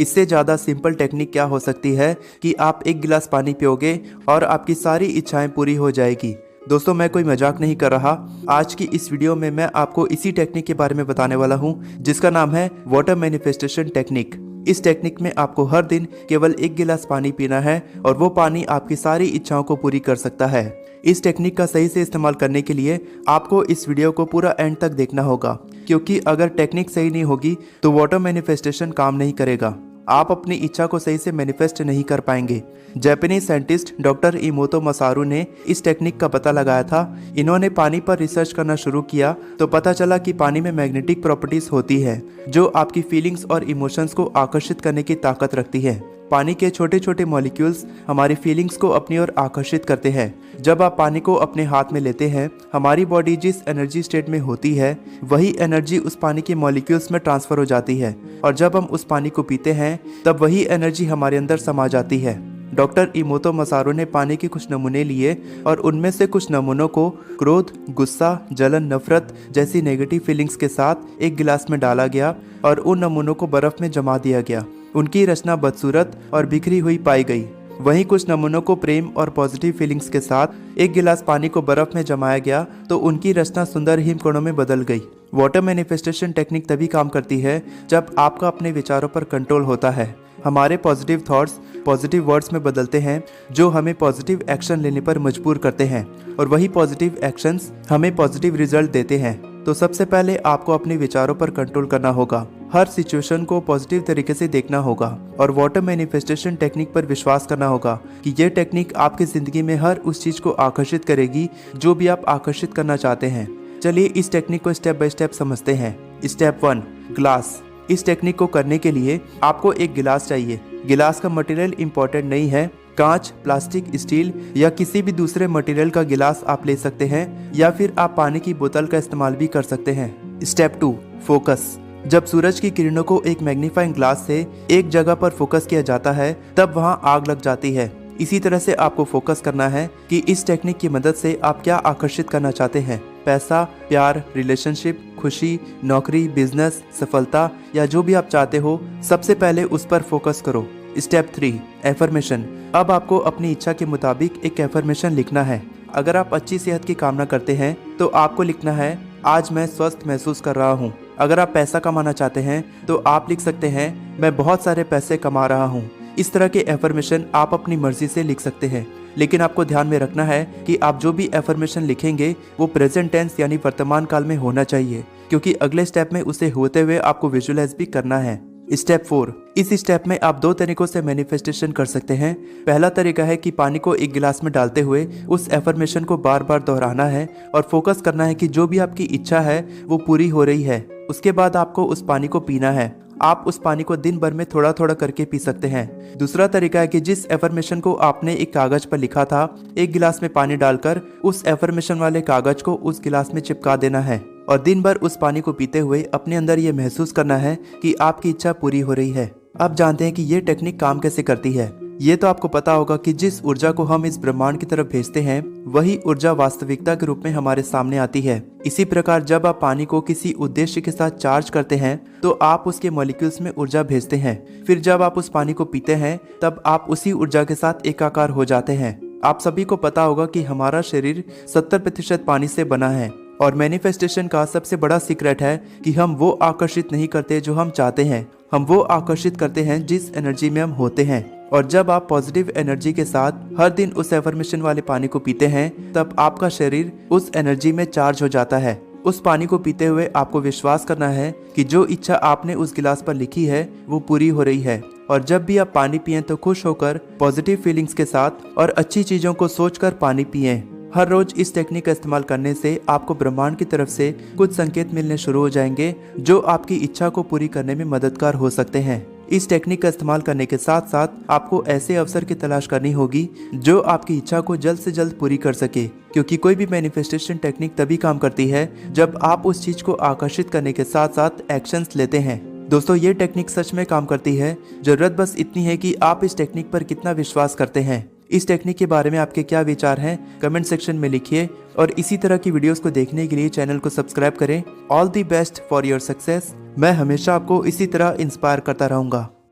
इससे ज़्यादा simple technique क्या हो सकती है कि आप एक गिलास पानी पियोगे और आपकी सारी इच्छाएं पूरी हो जाएगी। दोस्तों, मैं कोई मजाक नहीं कर रहा। आज की इस वीडियो में मैं आपको इसी टेक्निक के बारे में बताने वाला हूं, जिसका नाम है वाटर मैनिफेस्टेशन टेक्निक। इस टेक्निक में आपको हर दिन केवल एक गिलास पानी पीना है और वो पानी आपकी सारी इच्छाओं को पूरी कर सकता है। इस टेक्निक का सही से इस्तेमाल करने के लिए आपको इस वीडियो को पूरा एंड तक देखना होगा, क्योंकि अगर टेक्निक सही नहीं होगी तो वाटर मैनिफेस्टेशन काम नहीं करेगा। आप अपनी इच्छा को सही से मैनिफेस्ट नहीं कर पाएंगे। जापानी साइंटिस्ट डॉक्टर इमोतो मसारू ने इस टेक्निक का पता लगाया था। इन्होंने पानी पर रिसर्च करना शुरू किया तो पता चला कि पानी में मैग्नेटिक प्रॉपर्टीज होती है, जो आपकी फीलिंग्स और इमोशंस को आकर्षित करने की ताकत रखती है। पानी के छोटे छोटे मॉलिक्यूल्स हमारी फीलिंग्स को अपनी ओर आकर्षित करते हैं। जब आप पानी को अपने हाथ में लेते हैं, हमारी बॉडी जिस एनर्जी स्टेट में होती है, वही एनर्जी उस पानी के मॉलिक्यूल्स में ट्रांसफर हो जाती है, और जब हम उस पानी को पीते हैं तब वही एनर्जी हमारे अंदर समा जाती है। डॉक्टर इमोतो मसारू ने पानी के कुछ नमूने लिए और उनमें से कुछ नमूनों को क्रोध, गुस्सा, जलन, नफरत जैसी नेगेटिव फीलिंग्स के साथ एक गिलास में डाला गया और उन नमूनों को बर्फ में जमा दिया गया। उनकी रचना बदसूरत और बिखरी हुई पाई गई। वहीं कुछ नमूनों को प्रेम और पॉजिटिव फीलिंग्स के साथ एक गिलास पानी को बर्फ में जमाया गया तो उनकी रचना सुंदर हिमकणों में बदल गई। वाटर मैनिफेस्टेशन टेक्निक तभी काम करती है जब आपका अपने विचारों पर कंट्रोल होता है। हमारे पॉजिटिव थॉट्स पॉजिटिव वर्ड्स में बदलते हैं, जो हमें पॉजिटिव एक्शन लेने पर मजबूर करते हैं, और वही पॉजिटिव एक्शंस हमें पॉजिटिव रिजल्ट देते हैं। तो सबसे पहले आपको अपने विचारों पर कंट्रोल करना होगा। हर सिचुएशन को पॉजिटिव तरीके से देखना होगा और वाटर मैनिफेस्टेशन टेक्निक पर विश्वास करना होगा कि ये टेक्निक आपकी जिंदगी में हर उस चीज को आकर्षित करेगी जो भी आप आकर्षित करना चाहते हैं। चलिए इस टेक्निक को स्टेप बाय स्टेप समझते हैं। Step 1, glass. इस टेक्निक को करने के लिए आपको एक गिलास चाहिए। गिलास का मटेरियल इम्पोर्टेंट नहीं है। कांच, प्लास्टिक, स्टील या किसी भी दूसरे मटेरियल का गिलास आप ले सकते हैं, या फिर आप पानी की बोतल का इस्तेमाल भी कर सकते हैं। Step 2, focus. जब सूरज की किरणों को एक मैग्नीफाइंग ग्लास से एक जगह पर फोकस किया जाता है, तब वहां आग लग जाती है। इसी तरह से आपको फोकस करना है कि इस टेक्निक की मदद से आप क्या आकर्षित करना चाहते हैं। पैसा, प्यार, रिलेशनशिप, खुशी, नौकरी, बिजनेस, सफलता या जो भी आप चाहते हो, सबसे पहले उस पर फोकस करो। Step 3, affirmation. अब आपको अपनी इच्छा के मुताबिक एक एफर्मेशन लिखना है। अगर आप अच्छी सेहत की कामना करते हैं तो आपको लिखना है, आज मैं स्वस्थ महसूस कर रहा हूँ। अगर आप पैसा कमाना चाहते हैं तो आप लिख सकते हैं, मैं बहुत सारे पैसे कमा रहा हूँ। इस तरह के एफर्मेशन आप अपनी मर्जी से लिख सकते हैं, लेकिन आपको ध्यान में रखना है कि आप जो भी एफर्मेशन लिखेंगे वो प्रेजेंट टेंस यानी वर्तमान काल में होना चाहिए, क्योंकि अगले स्टेप में उसे होते हुए आपको विजुअलाइज भी करना है। स्टेप 4, इस स्टेप में आप 2 तरीकों से मैनिफेस्टेशन कर सकते हैं। पहला तरीका है कि पानी को एक गिलास में डालते हुए उस एफर्मेशन को बार बार दोहराना है और फोकस करना है कि जो भी आपकी इच्छा है वो पूरी हो रही है। उसके बाद आपको उस पानी को पीना है। आप उस पानी को दिन भर में थोड़ा थोड़ा करके पी सकते हैं। दूसरा तरीका है कि जिस एफर्मेशन को आपने एक कागज पर लिखा था, एक गिलास में पानी डालकर उस एफर्मेशन वाले कागज को उस गिलास में चिपका देना है और दिन भर उस पानी को पीते हुए अपने अंदर ये महसूस करना है कि आपकी इच्छा पूरी हो रही है। अब जानते हैं कि ये टेक्निक काम कैसे करती है। ये तो आपको पता होगा कि जिस ऊर्जा को हम इस ब्रह्मांड की तरफ भेजते हैं, वही ऊर्जा वास्तविकता के रूप में हमारे सामने आती है। इसी प्रकार जब आप पानी को किसी उद्देश्य के साथ चार्ज करते हैं तो आप उसके मॉलिक्यूल्स में ऊर्जा भेजते हैं। फिर जब आप उस पानी को पीते हैं तब आप उसी ऊर्जा के साथ एकाकार हो जाते हैं। आप सभी को पता होगा कि हमारा शरीर 70% पानी से बना है, और मैनिफेस्टेशन का सबसे बड़ा सीक्रेट है कि हम वो आकर्षित नहीं करते जो हम चाहते हैं, हम वो आकर्षित करते हैं जिस एनर्जी में हम होते हैं। और जब आप पॉजिटिव एनर्जी के साथ हर दिन उस एफर्मेशन वाले पानी को पीते हैं, तब आपका शरीर उस एनर्जी में चार्ज हो जाता है। उस पानी को पीते हुए आपको विश्वास करना है कि जो इच्छा आपने उस गिलास पर लिखी है वो पूरी हो रही है। और जब भी आप पानी पिएं तो खुश होकर, पॉजिटिव फीलिंग्स के साथ और अच्छी चीजों को सोचकर पानी पिएं। हर रोज इस टेक्निक का इस्तेमाल करने से आपको ब्रह्मांड की तरफ से कुछ संकेत मिलने शुरू हो जाएंगे, जो आपकी इच्छा को पूरी करने में मददगार हो सकते हैं। इस टेक्निक का इस्तेमाल करने के साथ साथ आपको ऐसे अवसर की तलाश करनी होगी जो आपकी इच्छा को जल्द से जल्द पूरी कर सके, क्योंकि कोई भी मैनिफेस्टेशन टेक्निक तभी काम करती है जब आप उस चीज को आकर्षित करने के साथ साथ एक्शंस लेते हैं। दोस्तों, ये टेक्निक सच में काम करती है। जरूरत बस इतनी है कि आप इस टेक्निक पर कितना विश्वास करते हैं। इस टेक्निक के बारे में आपके क्या विचार हैं, कमेंट सेक्शन में लिखिए, और इसी तरह की वीडियोस को देखने के लिए चैनल को सब्सक्राइब करें। All the best for your success. मैं हमेशा आपको इसी तरह इंस्पायर करता रहूंगा।